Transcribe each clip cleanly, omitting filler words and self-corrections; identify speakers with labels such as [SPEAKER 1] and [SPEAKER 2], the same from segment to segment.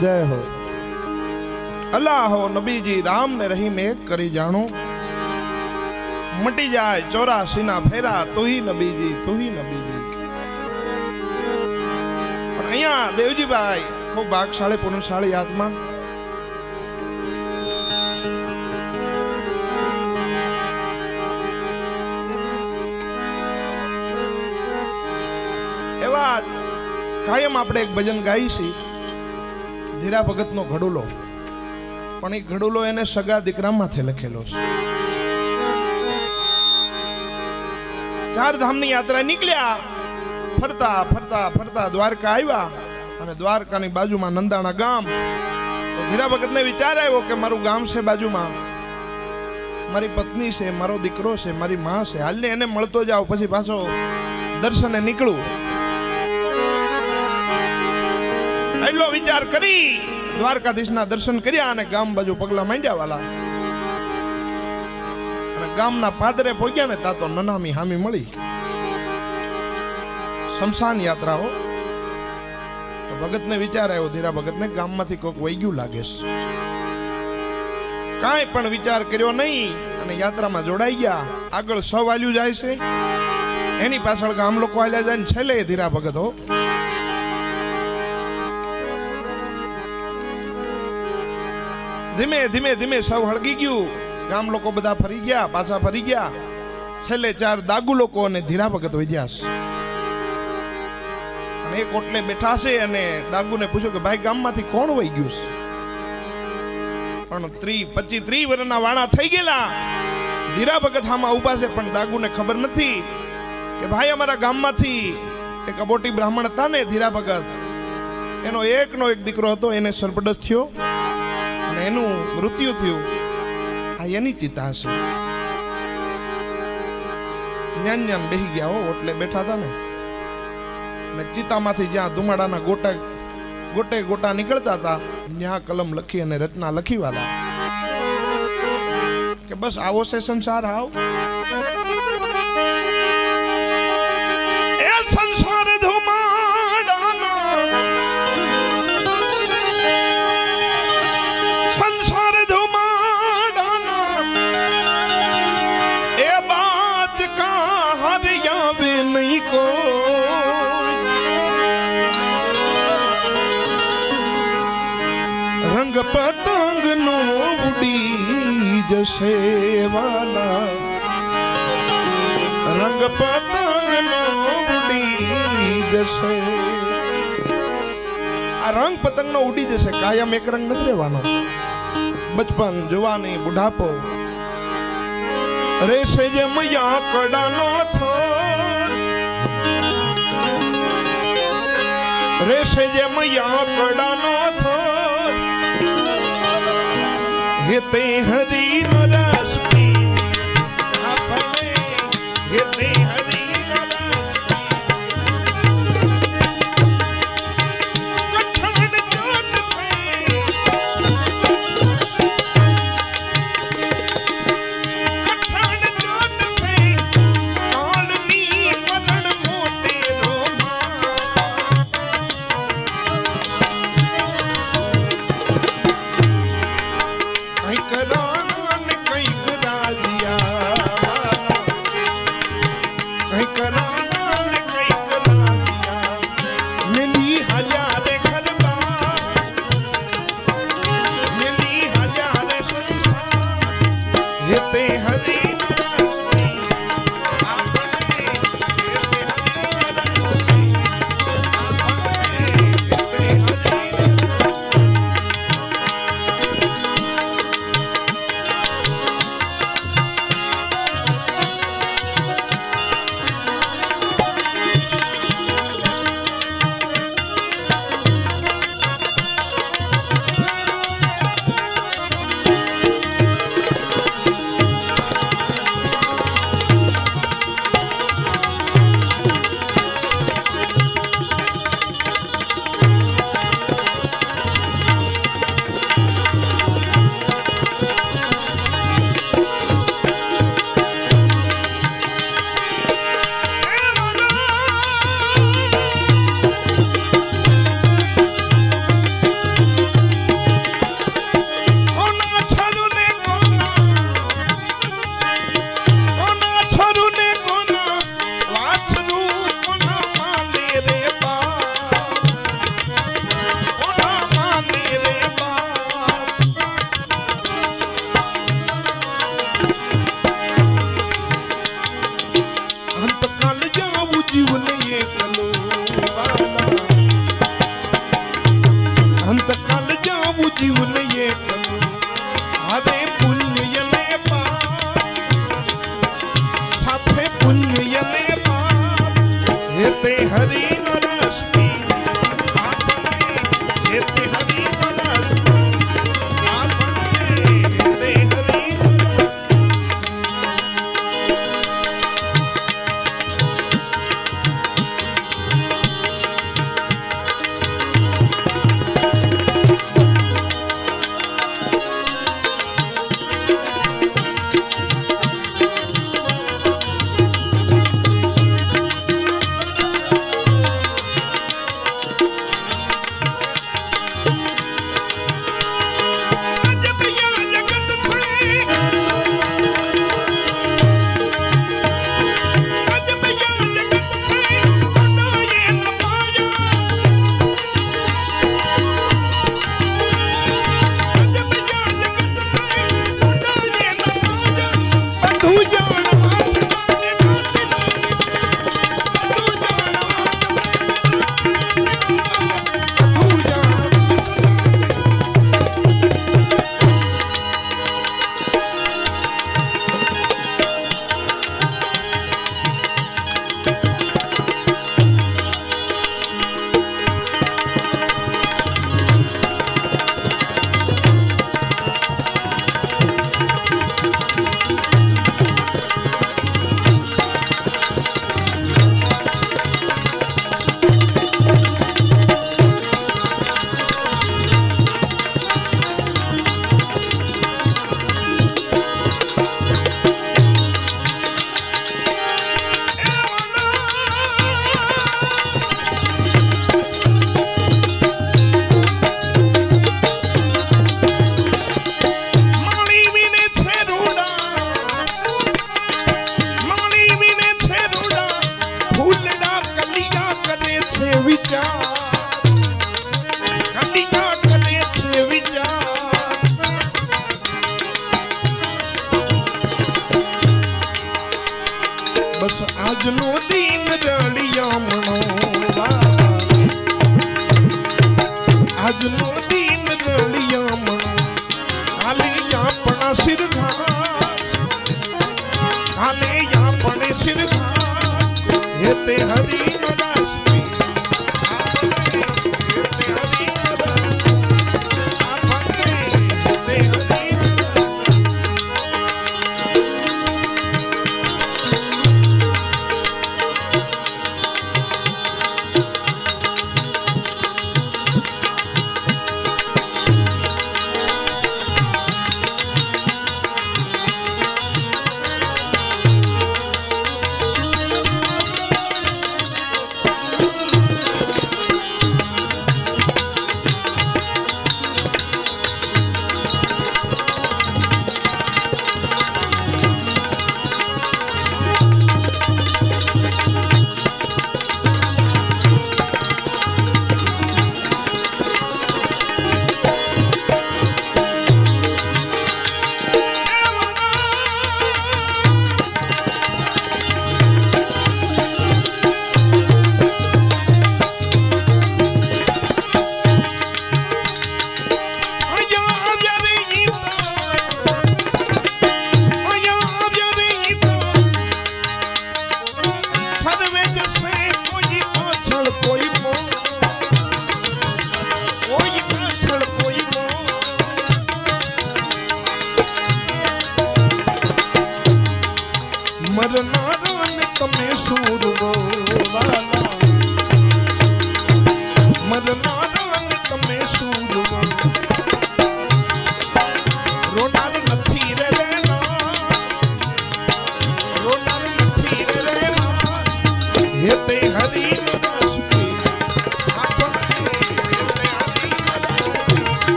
[SPEAKER 1] जय हो अल्लाह हो नबी जी राम ने रहीम एक करी जानो मटी जाए 84 ना फेरा तू ही नबी जी पण अहिया देवजी भाई खूब भागशाળી પુણ્યશાળી आत्मा एवा कायम આપણે એક ભજન ગાઈ છી ધીરા ભગતનો ઘડુલો પણ એ ઘડુલો એને સગા દીકરામાંથી લખેલો છે ચાર ધામની યાત્રા નીકળ્યા ફરતા ફરતા ફરતા દ્વારકા આવ્યા અને દ્વારકાની બાજુમાં નંદાણા ગામ તો ધીરા ભગતને વિચાર આવ્યો કે મારું ગામ છે બાજુમાં મારી પત્ની છે મારો દીકરો છે મારી માં છે હાલને એને મળતો જાવ પછી પાછો દર્શને નીકળું એટલો વિચાર કરી દ્વારકાધીશના દર્શન કર્યા અને ગામ બાજુ પગલા માંડ્યા વાલા અને ગામના પાદરે પહોંચ્યા ને તા તો નનામી હામી મળી શમશાન યાત્રાઓ તો ભગતને વિચાર આવ્યો ધીરા ભગતને ગામમાંથી કોઈક વહી ગયું લાગે છે કાંઈ પણ વિચાર કર્યો નહીં અને યાત્રામાં જોડાઈ ગયા આગળ સવાલ્યું જાય છે એની પાછળ ગામ લોકો આલ્યા જાય ને છેલ્લે ધીરા ભગત હો ધીમે ધીમે ધીમે સૌ હળગી ગયું ગામ લોકો બધા ફરી ગયા પાછા ફરી ગયા છેલ્લે ચાર દાગુ લોકો અને ધીરા ભગત વધ્યા છે અને એક ઓટલે બેઠા છે અને દાગુને પૂછ્યું કે ભાઈ ગામમાંથી કોણ વહી ગયું છે પણ 25-30 વર્ષના વાણા થઈ ગયેલા ધીરા ભગત આમાં ઊભા છે પણ દાગુને ખબર નથી કે ભાઈ અમારા ગામમાંથી એક અબોટી બ્રાહ્મણ હતા ને ધીરા ભગત એનો એકનો એક દીકરો હતો એને સર્પદંશ થયો એનું મૃત્યુ થયું આ એની ચિતા છે ન્યાન ન્યાન બેહી ગયા હો ઓટલે બેઠા હતા ને અને ચિતામાંથી જ્યાં ધુમાડાના ગોટે ગોટા નીકળતા હતા ત્યાં કલમ લખી અને રચના લખી વાલા કે બસ આવો છે સંસાર આવ એ સંસાર रंग पतंग नो उड़ी जसे वाला रंग पतंग नो उड़ी जसे आ रंग पतंग नो उड़ी जसे कायम एक रंग नहीं रहवानो बचपन जवानी बुढ़ापो रेसे जे मैया कडानो थो रेसे जे मैया कडानो थो हेते हरी नो रस पी अपने हेते हरी नो रस पी कठण जोत थे कठण जोत थे कालनी मदन मोते रोमा आई करा હરિનો રસ પીએ આપણે હેતે હરિનો રસ આપણે હેતે હરિનો બસ આજનો દિન રળિયામણો આજનો દિન રળિયામણો કાલે આપણા સિરઘા કાલે આપણે સિરઘા હેતે હરિનો રસ મરનારા ને તમે સુરવો વાલા મરનારા ને તમે સુરવો રોનાર નથી રે રોનાર નથી રે હેતે હરિનો રસ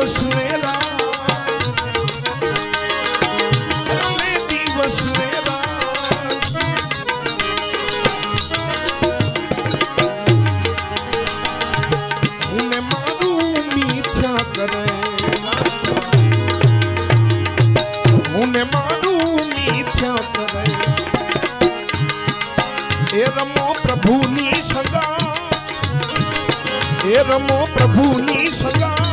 [SPEAKER 1] દિવસ ને રાત રમે દિવસ ને રાત ઉને મારું મિથ્યા કરે ઉને મારું મિથ્યા કરે એ રમો પ્રભુની સગા એ રમો પ્રભુની સગા